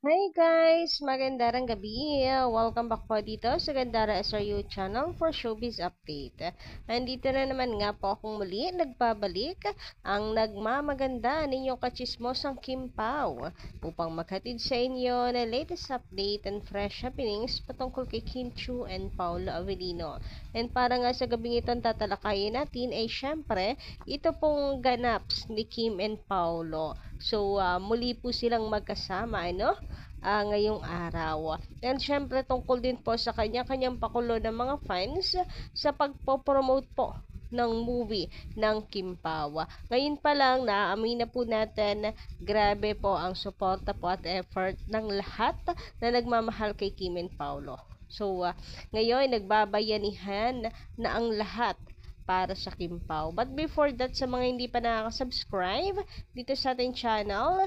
Hi guys! Magandang gabi! Welcome back po dito sa Gandara SRU channel for Showbiz Update. Andito na naman nga po akong muli nagbabalik ang nagmamaganda ninyong kachismosang Kim Pao upang maghatid sa inyo na latest update and fresh happenings patungkol kay Kim Chu and Paolo Avellino. And para nga sa gabing ito tatalakayin natin ay syempre ito pong ganaps ni Kim and Paolo. So muli po silang magkasama ngayong araw. And syempre tungkol din po sa kanyang pakulo ng mga fans sa pagpo-promote po ng movie ng Kim Pao. Ngayon pa lang naaamin na po natin grabe po ang suporta po at effort ng lahat na nagmamahal kay Kim and Paolo. So ngayon nagbabayanihan na ang lahat para sa Kim Pao. But before that, sa mga hindi pa nakaka-subscribe dito sa ating channel,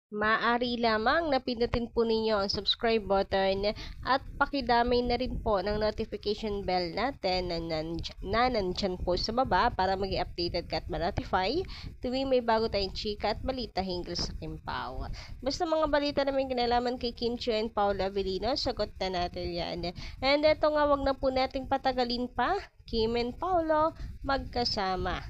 maaari lamang na pindutin po ninyo ang subscribe button at pakidamay na rin po ng notification bell natin na nandyan po sa baba para maging updated ka at ma-notify tuwing may bago tayong chika at balita hinggil sa Kim Pao. Basta mga balita na may kinalaman kay Kim Chu and Paolo Avellino, sagot na natin yan. And eto nga, wag na po nating patagalin pa. Kim and Paolo magkasama.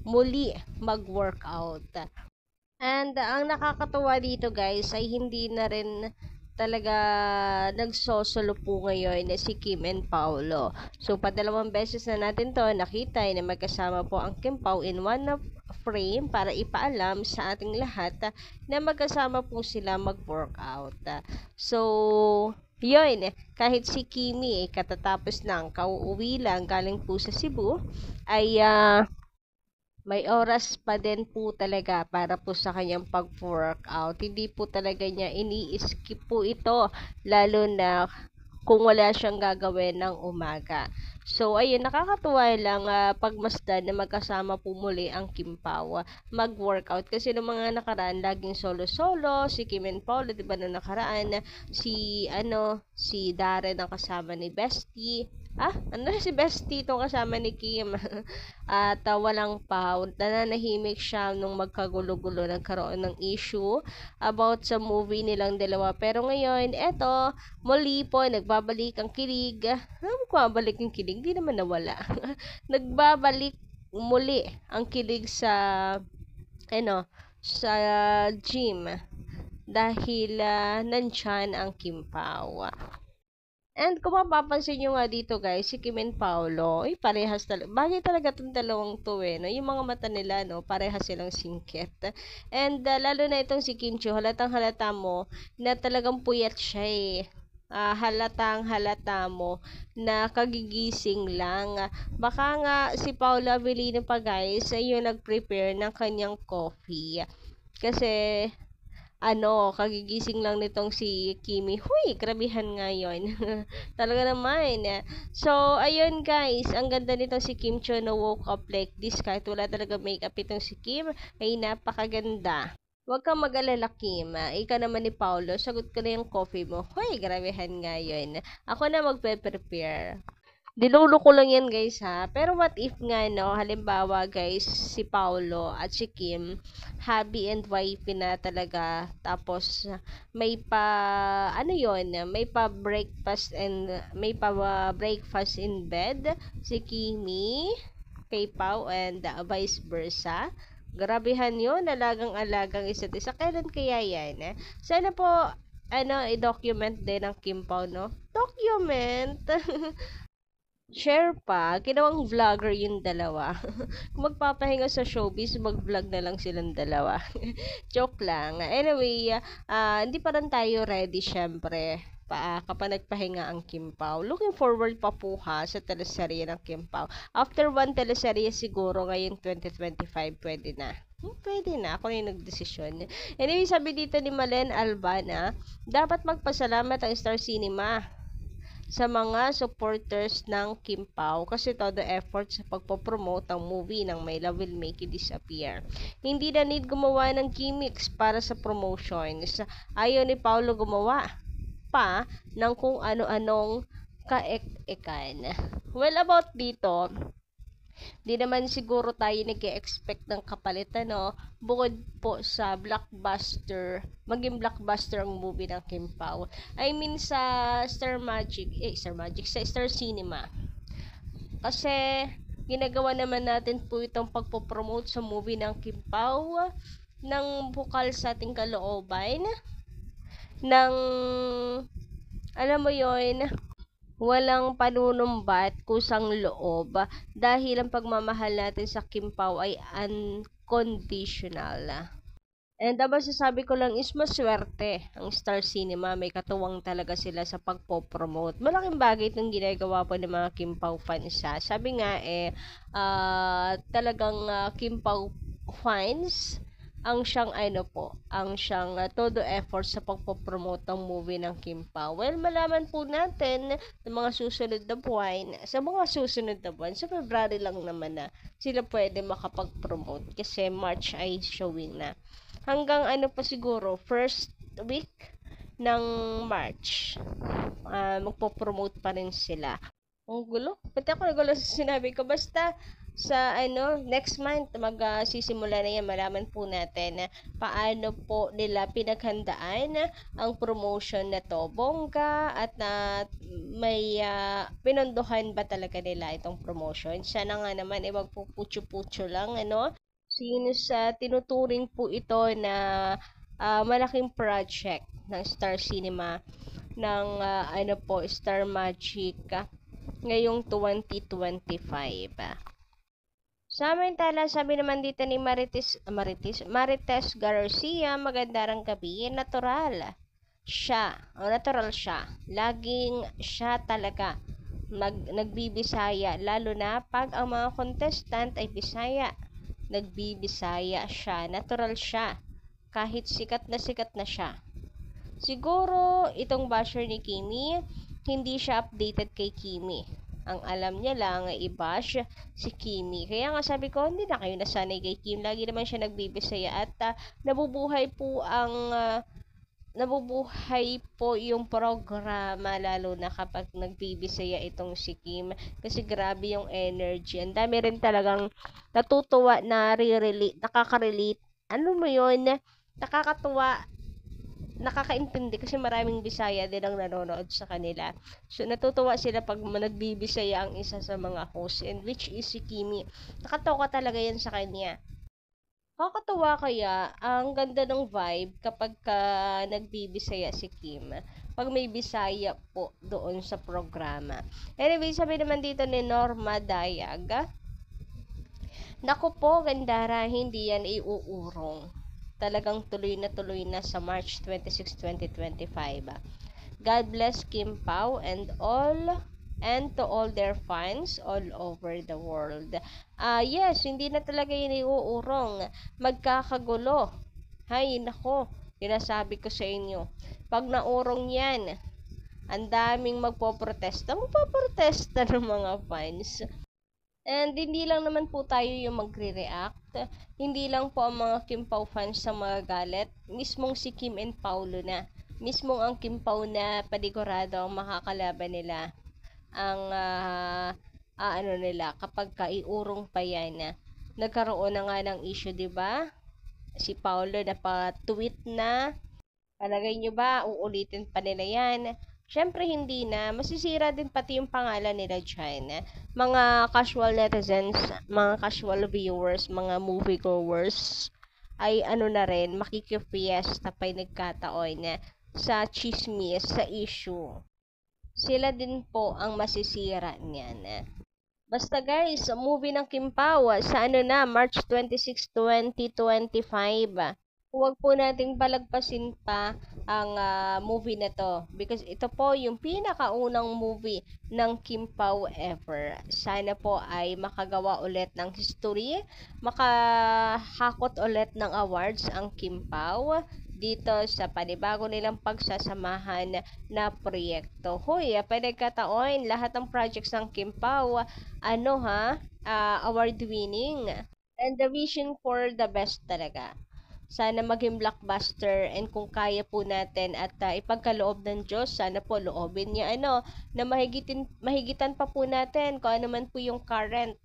Muli mag-workout. And ang nakakatuwa dito guys ay hindi na rin talaga nagsosolo po ngayon na si Kim and Paolo. So padalawang beses na natin to nakita na magkasama po ang Kim Pao in one of frame para ipaalam sa ating lahat na magkasama po sila mag-workout. So yun, kahit si Kimi katatapos lang, kauuwi lang galing po sa Cebu, ay may oras pa din po talaga para po sa kanyang pag-workout. Hindi po talaga niya ini-skip po ito, lalo na kung wala siyang gagawin ng umaga. So, ayun, nakakatuwa lang pagmasdan na magkasama po muli ang Kim Pao mag-workout. Kasi noong mga nakaraan, laging solo-solo, si Kim and Paolo, diba na nakaraan, si Darren ang kasama ni Bestie. Si Bestie itong kasama ni Kim. At walang pa, nananahimik siya nung magkagulo-gulo, nagkaroon ng issue about sa movie nilang dalawa. Pero ngayon, eto, muli po, nagbabalik ang kilig. Nagbabalik ang kilig? Di naman nawala. Nagbabalik muli ang kilig sa gym. Dahil nandyan ang Kim Pao. And kung mapapansin nyo nga dito guys, si Kim and Paolo, parehas talaga. Bagay talaga itong dalawang to no? Yung mga mata nila, no? Parehas silang singkit. And lalo na itong si Kim Chu, halatang halata mo na talagang puyat siya halatang halata mo na kagigising lang. Baka nga si Paolo Avellino pa guys, ay yung nag-prepare ng kanyang coffee. Kasi kagigising lang nitong si Kimi. Huy, grabihan nga yun. Talaga naman. So, ayun guys, ang ganda nitong si Kim Cho na woke up like this. Kahit wala talaga makeup itong si Kim, ay napakaganda. Huwag kang mag-alala, Kim. Ikaw naman ni Paolo, sagot ko na yung coffee mo. Huy, grabihan nga yun. Ako na magpe-prepare. Nilulo ko lang yan guys ha. Pero what if nga halimbawa guys, si Paulo at si Kim, hubby and wife na talaga. Tapos may pa may pa breakfast in bed si Kimi kay Pau and vice versa. Grabehan yun, alagang-alagang isa't isa. Kailan kaya yan? Sana po i-document din ng Kim Pao, no? Document! Share pa, ginawang vlogger yung dalawa. Kung magpapahinga sa showbiz, mag-vlog na lang silang dalawa. Joke lang. Anyway, hindi pa rin tayo ready syempre kapag nagpahinga ang Kim Pao. Looking forward pa po sa teleserye ng Kim Pao. After one teleserye siguro ngayong 2025, pwede na. Pwede na. Ako na yung nagdesisyon. Anyway, sabi dito ni Malen Albana, dapat magpasalamat ang Star Cinema sa mga supporters ng Kim Pao kasi todo effort sa pagpopromote ng movie ng My Love Will Make You Disappear. Hindi na need gumawa ng gimmicks para sa promotions. Ayaw ni Paolo gumawa pa ng kung ano-anong kaek-ekan. Well, about dito, Di naman siguro tayo nag-expect ng kapalit, ano, bukod po sa blockbuster, maging blockbuster ang movie ng Kim Pao. I mean sa Star Magic, sa Star Cinema. Kasi, ginagawa naman natin po itong pagpopromote sa movie ng Kim Pao, ng bukal sa ating kalooban, ng, alam mo yon, walang panunumbat, kusang loob, dahil ang pagmamahal natin sa Kim Pao ay unconditional. And ang masasabi ko lang is maswerte ang Star Cinema. May katuwang talaga sila sa pagpo-promote. Malaking bagay itong ginagawa po ng mga Kim Pao fans. Sabi nga talagang Kim Pao fans ang siyang todo effort sa pagpo-promote ng movie ng Kim Pao. Well, malaman po natin sa mga susunod na buwan, sa February lang naman na sila pwede makapag-promote kasi March ay showing na. Hanggang pa siguro, first week ng March, magpo-promote pa rin sila. Ang gulo. Pati ako nagulo sa sinabi ko. Basta sa next month magsisimula na yan. Malaman po natin paano po nila pinaghandaan ang promotion na to. Bongga at may pinondohan ba talaga nila itong promotion. Sana nga naman magpuputyo-putyo lang sino sa tinuturing po ito na malaking project ng Star Cinema ng Star Magic ngayong 2025. Samantala, sabi naman dito ni Marites Garcia, magandang gabi, natural siya. Laging siya talaga nagbibisaya, lalo na pag ang mga contestant ay Bisaya. Nagbibisaya siya, natural siya, kahit sikat na siya. Siguro, itong basher ni Kimi, hindi siya updated kay Kimi. Ang alam niya lang ay i-bash si Kimi. Kaya nga sabi ko, hindi na kayo nasanay kay Kim. Lagi naman siya nagbibisaya at nabubuhay po yung programa, lalo na kapag nagbibisaya itong si Kim, kasi grabe yung energy. Ang dami rin talagang natutuwa na nakaka-relate. Ano mo yun? Nakakatuwa, nakakaintindi kasi maraming Bisaya din ang nanonood sa kanila. So, natutuwa sila pag nagbibisaya ang isa sa mga host, and which is si Kimi. Nakatawa talaga yan sa kanya. Nakakatuwa kaya, ang ganda ng vibe kapag nagbibisaya si Kim. Pag may Bisaya po doon sa programa. Anyway, sabi naman dito ni Norma Dayag, naku po, Gandara, hindi yan iuurong. Talagang tuloy na sa March 26, 2025. God bless Kim Pao and to all their fans all over the world. Yes, hindi na talaga yun iuurong. Magkakagulo. Hay, nako, sinasabi ko sa inyo. Pag naurong yan, ang daming magpoprotesta ng mga fans. And hindi lang naman po tayo yung magre-react. Hindi lang po ang mga Kim Pao fans sa mga galit. Mismong si Kim and Paulo na. Mismong ang Kim Pao na panigurado ang makakalaban nila. Ang nila kapag iurong pa yan. Nagkaroon na nga ng issue, 'di ba? Si Paulo na pa-tweet na. Palagay nyo ba uulitin pa nila yan? Syempre hindi na, masisira din pati yung pangalan nila dyan. Mga casual netizens, mga casual viewers, mga moviegoers, ay na rin, makikifiesta pa'y nagkataon sa chismis, sa issue. Sila din po ang masisira niyan. Basta guys, movie ng Kim Pao sa March 26, 2025. Huwag po nating palagpasin pa ang movie na to because ito po yung pinakaunang movie ng Kim Pao ever. Sana po ay makagawa ulit ng history, makahakot ulit ng awards ang Kim Pao dito sa panibago nilang pagsasamahan na proyekto. Hoy, pinagkataon lahat ng projects ng Kim Pao award winning and the vision for the best talaga. sana maging blockbuster, and kung kaya po natin at ipagkaloob ng Diyos, sana po loobin niya na mahigitan pa po natin kung ano man po yung current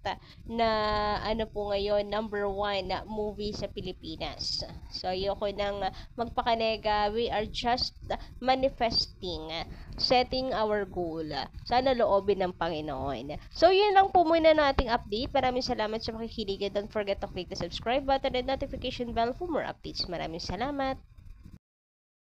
na po ngayon #1 na movie sa Pilipinas. So ayoko nang magpakanega, we are just manifesting, setting our goal. Sana loobin ng Panginoon. So yun lang po muna ng ating update. Maraming salamat sa pakikinig, and don't forget to click the subscribe button and notification bell for more updates. Maraming salamat.